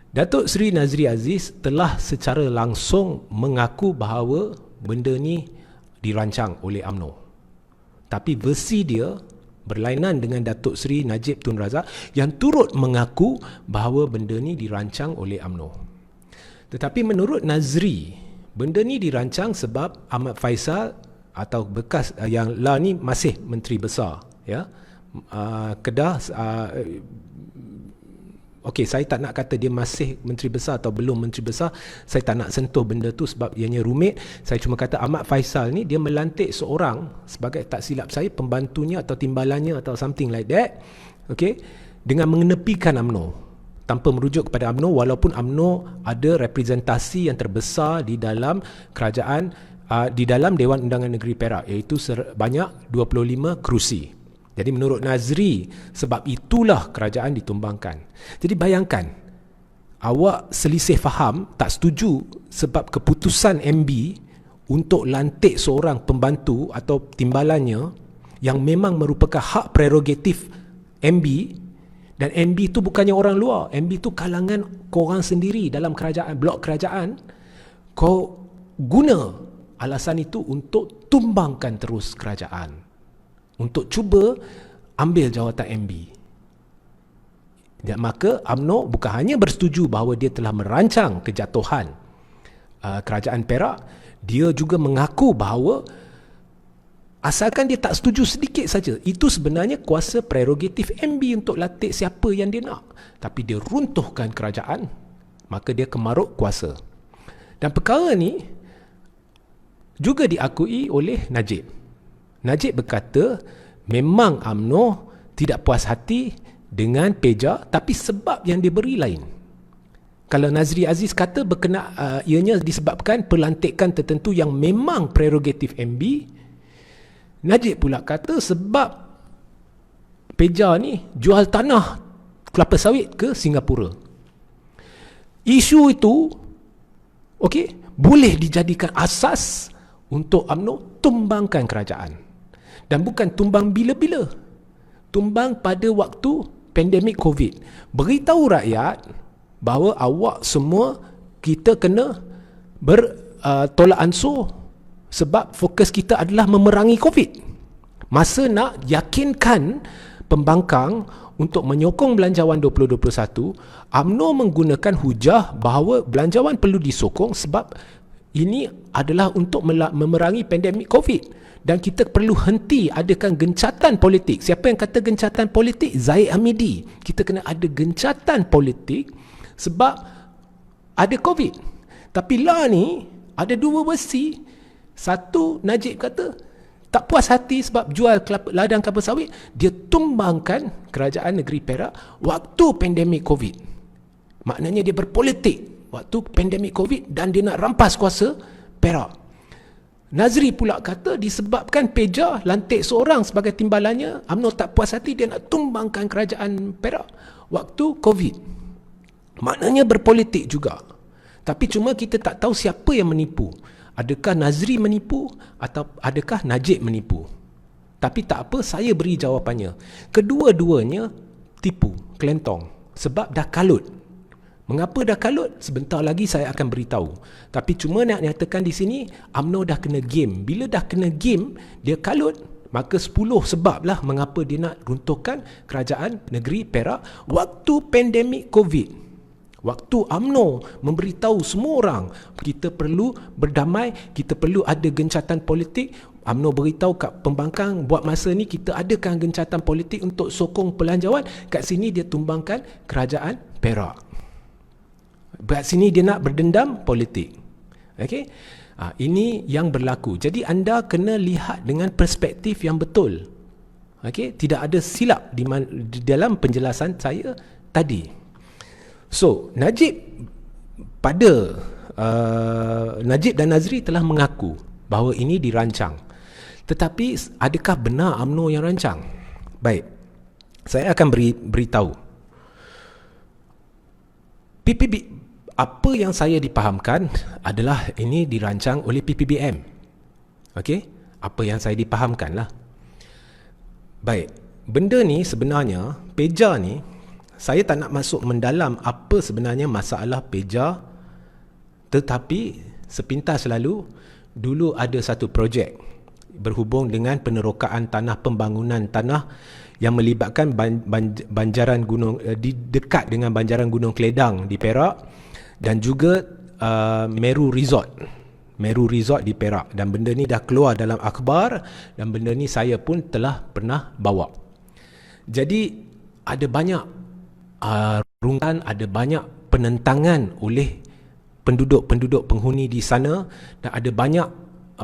Datuk Seri Nazri Aziz telah secara langsung mengaku bahawa benda ni dirancang oleh UMNO. Tapi versi dia berlainan dengan Datuk Seri Najib Tun Razak yang turut mengaku bahawa benda ni dirancang oleh UMNO. Tetapi menurut Nazri, benda ni dirancang sebab Ahmad Faisal atau bekas yang lah ni masih Menteri Besar, ya. Kedah okey, saya tak nak kata dia masih Menteri Besar atau belum Menteri Besar. Saya tak nak sentuh benda tu sebab ianya rumit. Saya cuma kata Ahmad Faisal ni dia melantik seorang sebagai, tak silap saya, pembantunya atau timbalannya atau something like that. Okey, dengan mengenepikan UMNO tanpa merujuk kepada UMNO, walaupun UMNO ada representasi yang terbesar di dalam kerajaan, di dalam Dewan Undangan Negeri Perak, iaitu banyak 25 kerusi. Jadi menurut Nazri, sebab itulah kerajaan ditumbangkan. Jadi bayangkan, awak selisih faham, tak setuju sebab keputusan MB untuk lantik seorang pembantu atau timbalannya yang memang merupakan hak prerogatif MB, dan MB tu bukannya orang luar, MB tu kalangan korang sendiri dalam kerajaan, blok kerajaan. Kau guna alasan itu untuk tumbangkan terus kerajaan, untuk cuba ambil jawatan MB. Dan maka UMNO bukan hanya bersetuju bahawa dia telah merancang kejatuhan kerajaan Perak, dia juga mengaku bahawa asalkan dia tak setuju sedikit saja, itu sebenarnya kuasa prerogatif MB untuk latih siapa yang dia nak. Tapi dia runtuhkan kerajaan, maka dia kemaruk kuasa. Dan perkara ni juga diakui oleh Najib. Najib berkata memang UMNO tidak puas hati dengan peja, tapi sebab yang diberi lain. Kalau Nazri Aziz kata ianya disebabkan pelantikan tertentu yang memang prerogatif MB, Najib pula kata sebab peja ni jual tanah kelapa sawit ke Singapura. Isu itu boleh dijadikan asas untuk UMNO tumbangkan kerajaan. Dan bukan tumbang bila-bila, tumbang pada waktu pandemik COVID. Beritahu rakyat bahawa awak semua, kita kena bertolak ansur sebab fokus kita adalah memerangi COVID. Masa nak yakinkan pembangkang untuk menyokong belanjawan 2021, UMNO menggunakan hujah bahawa belanjawan perlu disokong sebab ini adalah untuk memerangi pandemik COVID. Dan kita perlu henti adakan gencatan politik. Siapa yang kata gencatan politik? Zahid Hamidi. Kita kena ada gencatan politik sebab ada COVID. Tapi lah ni ada dua versi. Satu, Najib kata tak puas hati sebab jual ladang kelapa sawit, dia tumbangkan kerajaan negeri Perak waktu pandemik COVID. Maknanya dia berpolitik waktu pandemik COVID dan dia nak rampas kuasa Perak. Nazri pula kata disebabkan peja lantik seorang sebagai timbalannya, UMNO tak puas hati, dia nak tumbangkan kerajaan Perak waktu COVID. Maknanya berpolitik juga. Tapi cuma kita tak tahu siapa yang menipu. Adakah Nazri menipu atau adakah Najib menipu? Tapi tak apa, saya beri jawapannya. Kedua-duanya tipu, kelentong. Sebab dah kalut. Mengapa dah kalut? Sebentar lagi saya akan beritahu. Tapi cuma nak nyatakan di sini, UMNO dah kena game. Bila dah kena game, dia kalut, maka 10 sebab lah mengapa dia nak runtuhkan kerajaan negeri Perak waktu pandemik COVID. Waktu UMNO memberitahu semua orang, kita perlu berdamai, kita perlu ada gencatan politik. UMNO beritahu kat pembangkang, buat masa ni kita adakan gencatan politik untuk sokong pelanjawan. Kat sini dia tumbangkan kerajaan Perak. Kat sini dia nak berdendam politik. Okey? Ini yang berlaku. Jadi anda kena lihat dengan perspektif yang betul. Okey? Tidak ada silap di dalam penjelasan saya tadi. So, Najib dan Nazri telah mengaku bahawa ini dirancang. Tetapi adakah benar UMNO yang rancang? Baik. Saya akan beritahu. Apa yang saya dipahamkan adalah ini dirancang oleh PPBM. Okey? Apa yang saya dipahamkan lah. Baik. Benda ni sebenarnya, peja ni, saya tak nak masuk mendalam apa sebenarnya masalah Peja, tetapi sepintas lalu, dulu ada satu projek berhubung dengan penerokaan tanah, pembangunan tanah yang melibatkan banjaran gunung, dekat dengan banjaran Gunung Keledang di Perak, dan juga Meru Resort di Perak, dan benda ni dah keluar dalam akhbar, dan benda ni saya pun telah pernah bawa. Jadi ada banyak rungkan, ada banyak penentangan oleh penduduk-penduduk penghuni di sana, dan ada banyak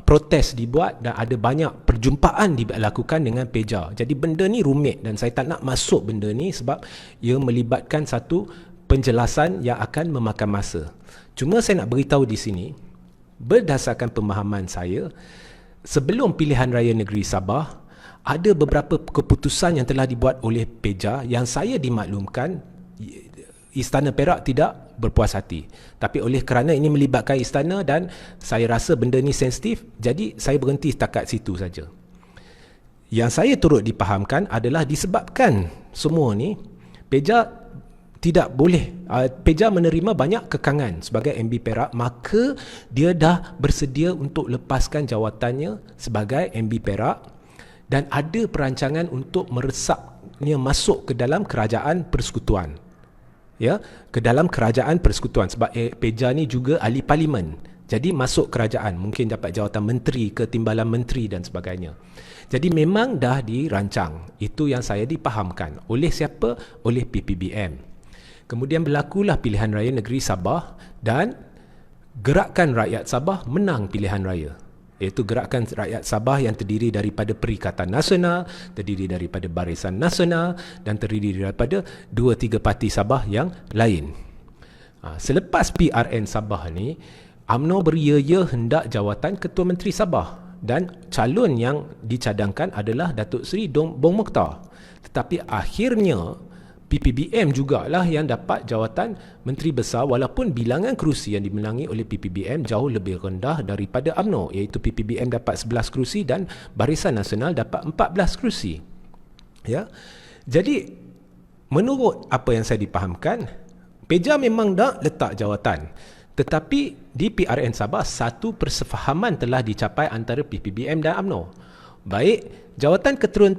protes dibuat, dan ada banyak perjumpaan dilakukan dengan Peja. Jadi benda ni rumit dan saya tak nak masuk benda ni sebab ia melibatkan satu penjelasan yang akan memakan masa. Cuma saya nak beritahu di sini, berdasarkan pemahaman saya, sebelum pilihan raya negeri Sabah, ada beberapa keputusan yang telah dibuat oleh Peja yang saya dimaklumkan Istana Perak tidak berpuas hati. Tapi oleh kerana ini melibatkan istana dan saya rasa benda ni sensitif, jadi saya berhenti setakat situ saja. Yang saya turut dipahamkan adalah disebabkan semua ni, Peja tidak boleh, Peja menerima banyak kekangan sebagai MB Perak, maka dia dah bersedia untuk lepaskan jawatannya sebagai MB Perak, dan ada perancangan untuk meresapnya masuk ke dalam kerajaan persekutuan. Ya, ke dalam kerajaan persekutuan, sebab Peja ni juga ahli parlimen. Jadi masuk kerajaan, mungkin dapat jawatan menteri ke timbalan menteri dan sebagainya. Jadi memang dah dirancang. Itu yang saya dipahamkan. Oleh siapa? Oleh PPBM. Kemudian berlakulah pilihan raya negeri Sabah dan Gerakan Rakyat Sabah menang pilihan raya. Iaitu Gerakan Rakyat Sabah yang terdiri daripada Perikatan Nasional, terdiri daripada Barisan Nasional dan terdiri daripada 2-3 parti Sabah yang lain. Selepas PRN Sabah ni, UMNO beria-ia hendak jawatan Ketua Menteri Sabah dan calon yang dicadangkan adalah Datuk Seri Bong Mokhtar. Tetapi akhirnya PPBM jugalah yang dapat jawatan Menteri Besar, walaupun bilangan kerusi yang dimenangi oleh PPBM jauh lebih rendah daripada UMNO, iaitu PPBM dapat 11 kerusi dan Barisan Nasional dapat 14 kerusi. Ya. Jadi menurut apa yang saya dipahamkan, Peja memang dah letak jawatan, tetapi di PRN Sabah satu persefahaman telah dicapai antara PPBM dan UMNO. Baik, jawatan Ketua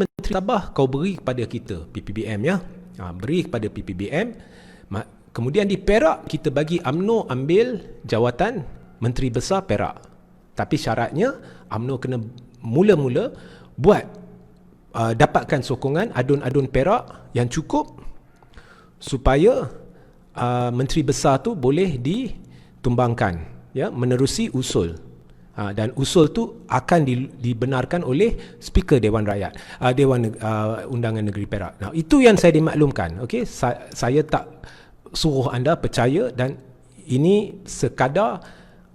Menteri Sabah kau beri kepada kita PPBM, ya. Beri kepada PPBM. Kemudian di Perak kita bagi UMNO ambil jawatan Menteri Besar Perak. Tapi syaratnya UMNO kena mula-mula buat dapatkan sokongan adun-adun Perak yang cukup supaya Menteri Besar tu boleh ditumbangkan, ya, menerusi usul. Dan usul tu akan dibenarkan oleh Speaker Dewan Rakyat, Dewan Undangan Negeri Perak. Nah, itu yang saya dimaklumkan. Okey, saya tak suruh anda percaya, dan ini sekadar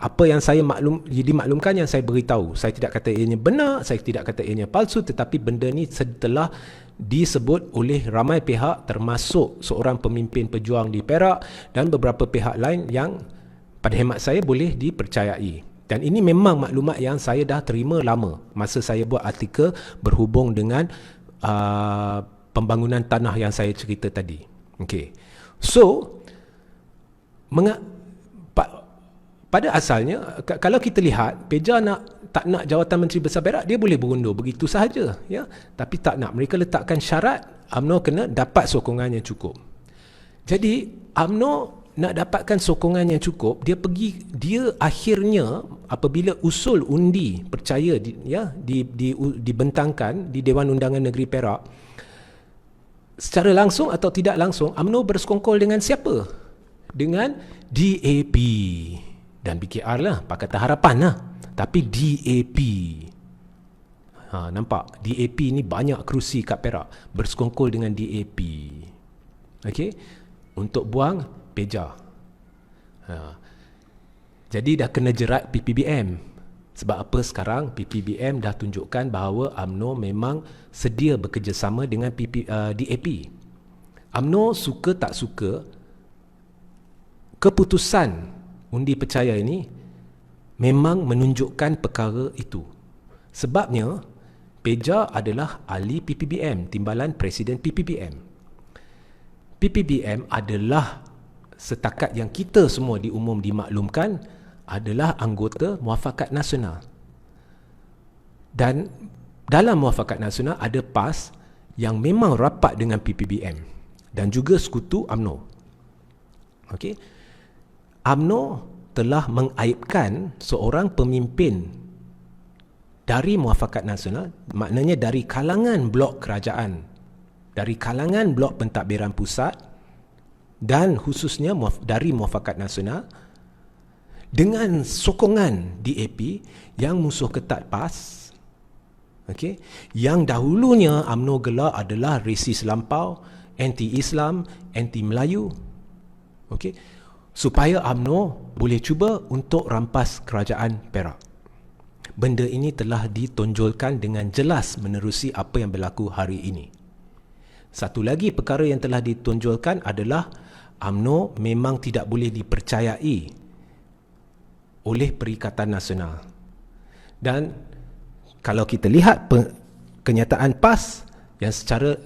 apa yang saya dimaklumkan, yang saya beritahu. Saya tidak kata ianya benar, saya tidak kata ianya palsu, tetapi benda ni telah disebut oleh ramai pihak, termasuk seorang pemimpin pejuang di Perak dan beberapa pihak lain yang pada hemat saya boleh dipercayai. Dan ini memang maklumat yang saya dah terima lama masa saya buat artikel berhubung dengan pembangunan tanah yang saya cerita tadi. Okay. So, pada asalnya, kalau kita lihat, Peja tak nak jawatan Menteri Besar Perak, dia boleh berundur begitu sahaja, ya. Tapi tak nak. Mereka letakkan syarat UMNO kena dapat sokongan yang cukup. Jadi UMNO nak dapatkan sokongan yang cukup, dia akhirnya apabila usul undi percaya dibentangkan di Dewan Undangan Negeri Perak, secara langsung atau tidak langsung UMNO bersekongkol dengan siapa? Dengan DAP dan PKR lah, Pakatan Harapan lah, tapi DAP. Nampak, DAP ni banyak kerusi kat Perak, bersekongkol dengan DAP. Okey, untuk buang Peja. Jadi dah kena jerat PPBM. Sebab apa sekarang PPBM dah tunjukkan bahawa UMNO memang sedia bekerjasama dengan DAP. UMNO suka tak suka, keputusan undi percaya ini memang menunjukkan perkara itu. Sebabnya Peja adalah ahli PPBM, timbalan Presiden PPBM. PPBM adalah, setakat yang kita semua di umum dimaklumkan, adalah anggota Muafakat Nasional. Dan dalam Muafakat Nasional ada PAS yang memang rapat dengan PPBM dan juga sekutu UMNO. Okey. UMNO telah mengaibkan seorang pemimpin dari Muafakat Nasional, maknanya dari kalangan blok kerajaan, dari kalangan blok pentadbiran pusat dan khususnya dari Muafakat Nasional, dengan sokongan DAP yang musuh ketat PAS, okay, yang dahulunya UMNO gelar adalah resis lampau, anti-Islam, anti-Melayu, okay, supaya UMNO boleh cuba untuk rampas kerajaan Perak. Benda ini telah ditonjolkan dengan jelas menerusi apa yang berlaku hari ini. Satu lagi perkara yang telah ditonjolkan adalah UMNO memang tidak boleh dipercayai oleh Perikatan Nasional. Dan kalau kita lihat kenyataan PAS yang secara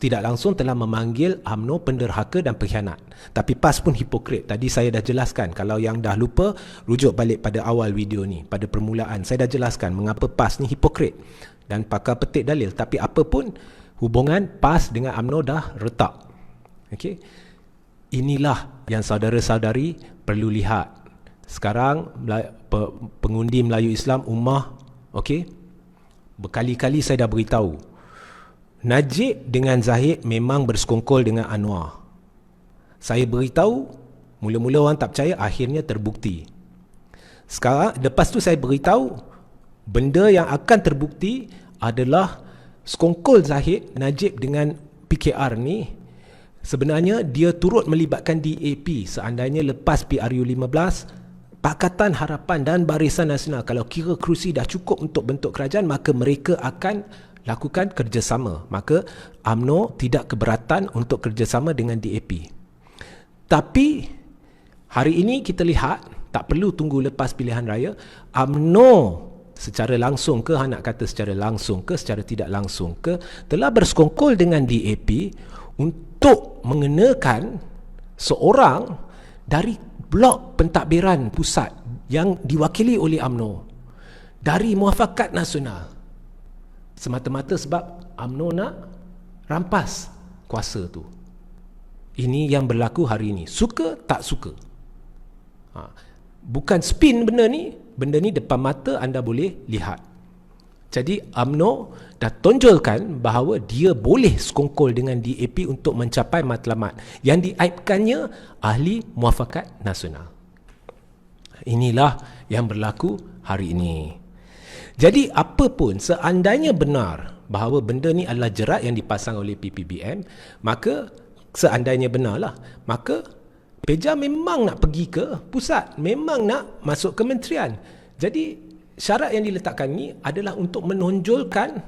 tidak langsung telah memanggil UMNO penderhaka dan pengkhianat. Tapi PAS pun hipokrit. Tadi saya dah jelaskan. Kalau yang dah lupa, rujuk balik pada awal video ni, pada permulaan. Saya dah jelaskan mengapa PAS ni hipokrit dan pakar petik dalil. Tapi apa pun, hubungan PAS dengan UMNO dah retak. Okay? Inilah yang saudara-saudari perlu lihat. Sekarang pengundi Melayu Islam Ummah, okay? Berkali-kali saya dah beritahu, Najib dengan Zahid memang bersekongkol dengan Anwar. Saya beritahu, mula-mula orang tak percaya, akhirnya terbukti. Sekarang, lepas tu saya beritahu, benda yang akan terbukti adalah sekongkol Zahid, Najib dengan PKR ni, sebenarnya dia turut melibatkan DAP seandainya lepas PRU15, Pakatan Harapan dan Barisan Nasional, kalau kira kerusi dah cukup untuk bentuk kerajaan, maka mereka akan lakukan kerjasama. Maka UMNO tidak keberatan untuk kerjasama dengan DAP. Tapi hari ini kita lihat, tak perlu tunggu lepas pilihan raya, UMNO secara langsung ke, nak kata secara langsung ke, secara tidak langsung ke, telah bersekongkol dengan DAP untuk mengenakan seorang dari blok pentadbiran pusat yang diwakili oleh UMNO dari Muafakat Nasional, semata-mata sebab UMNO nak rampas kuasa tu. Ini yang berlaku hari ini. Suka tak suka, bukan spin benda ni. Benda ni depan mata anda boleh lihat. Jadi UMNO dah tonjolkan bahawa dia boleh sekongkol dengan DAP untuk mencapai matlamat yang diaibkannya ahli Muafakat Nasional. Inilah yang berlaku hari ini. Jadi apa pun seandainya benar bahawa benda ni adalah jerat yang dipasang oleh PPBM, maka seandainya benarlah, maka Peja memang nak pergi ke pusat, memang nak masuk kementerian. Jadi syarat yang diletakkan ni adalah untuk menonjolkan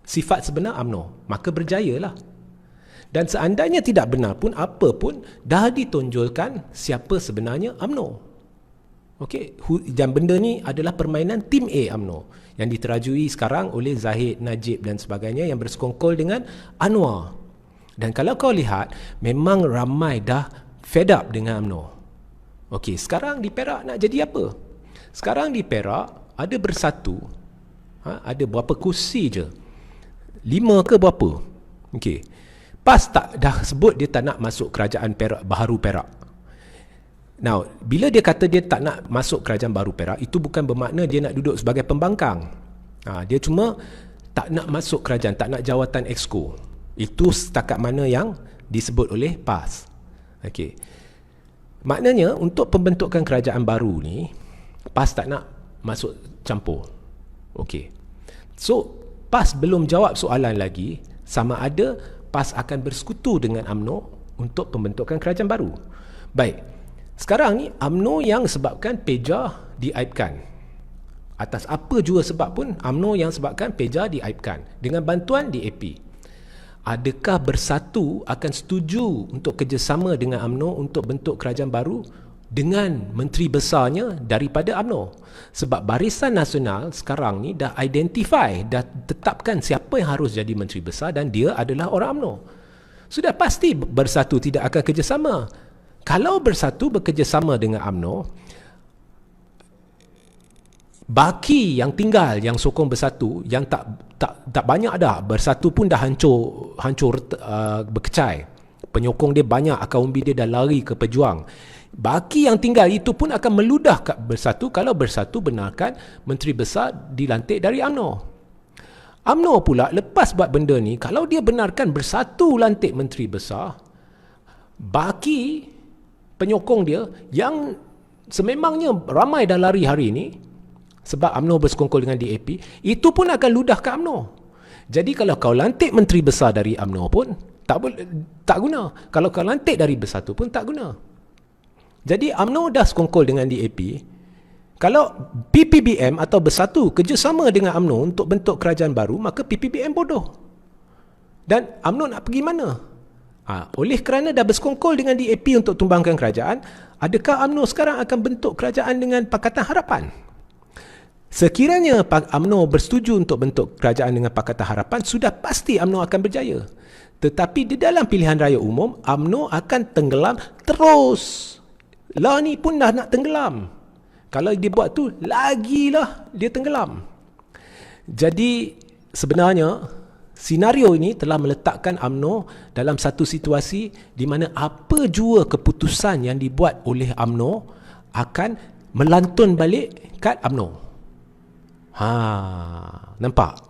sifat sebenar UMNO, maka berjayalah. Dan seandainya tidak benar pun, apa pun, dah ditonjolkan siapa sebenarnya UMNO. Okey, dan benda ni adalah permainan tim A UMNO yang diterajui sekarang oleh Zahid, Najib dan sebagainya yang bersekongkol dengan Anwar. Dan kalau kau lihat, memang ramai dah fed up dengan UMNO. Okey, sekarang di Perak nak jadi apa? Sekarang di Perak ada bersatu, ada berapa kursi je, 5 ke berapa. Okay. PAS dah sebut dia tak nak masuk kerajaan Perak, baharu Perak. Now, bila dia kata dia tak nak masuk kerajaan baru Perak, itu bukan bermakna dia nak duduk sebagai pembangkang. Dia cuma tak nak masuk kerajaan, tak nak jawatan exco. Itu setakat mana yang disebut oleh PAS. Okay. Maknanya untuk pembentukan kerajaan baru ni, PAS tak nak masuk campur. Okey. So, PAS belum jawab soalan lagi sama ada PAS akan bersekutu dengan UMNO untuk pembentukan kerajaan baru. Baik. Sekarang ni UMNO yang sebabkan Peja diaibkan. Atas apa jua sebab pun UMNO yang sebabkan Peja diaibkan dengan bantuan DAP. Adakah bersatu akan setuju untuk kerjasama dengan UMNO untuk bentuk kerajaan baru dengan menteri besarnya daripada UMNO? Sebab Barisan Nasional sekarang ni dah identify, dah tetapkan siapa yang harus jadi menteri besar dan dia adalah orang UMNO. sudah pasti Bersatu tidak akan kerjasama. Kalau Bersatu bekerjasama dengan UMNO, baki yang tinggal yang sokong Bersatu, yang tak banyak dah, Bersatu pun dah hancur berkecai. Penyokong dia banyak, akar umbi dia dah lari ke Pejuang. Baki yang tinggal itu pun akan meludah kat Bersatu kalau Bersatu benarkan Menteri Besar dilantik dari UMNO. UMNO pula lepas buat benda ni, kalau dia benarkan Bersatu lantik Menteri Besar, baki penyokong dia yang sememangnya ramai dah lari hari ini sebab UMNO bersekongkol dengan DAP, itu pun akan ludah ke UMNO. Jadi kalau kau lantik Menteri Besar dari UMNO pun tak guna. Kalau kau lantik dari Bersatu pun tak guna. Jadi UMNO dah sekongkol dengan DAP. Kalau PPBM atau Bersatu kerjasama dengan UMNO untuk bentuk kerajaan baru, maka PPBM bodoh. Dan UMNO nak pergi mana? Oleh kerana dah bersekongkol dengan DAP untuk tumbangkan kerajaan, adakah UMNO sekarang akan bentuk kerajaan dengan Pakatan Harapan? Sekiranya UMNO bersetuju untuk bentuk kerajaan dengan Pakatan Harapan, sudah pasti UMNO akan berjaya. Tetapi di dalam pilihan raya umum, UMNO akan tenggelam terus. Lah ni pun dah nak tenggelam. Kalau dia buat tu, lagilah dia tenggelam. Jadi sebenarnya senario ini telah meletakkan UMNO dalam satu situasi di mana apa jua keputusan yang dibuat oleh UMNO akan melantun balik kat UMNO. Nampak?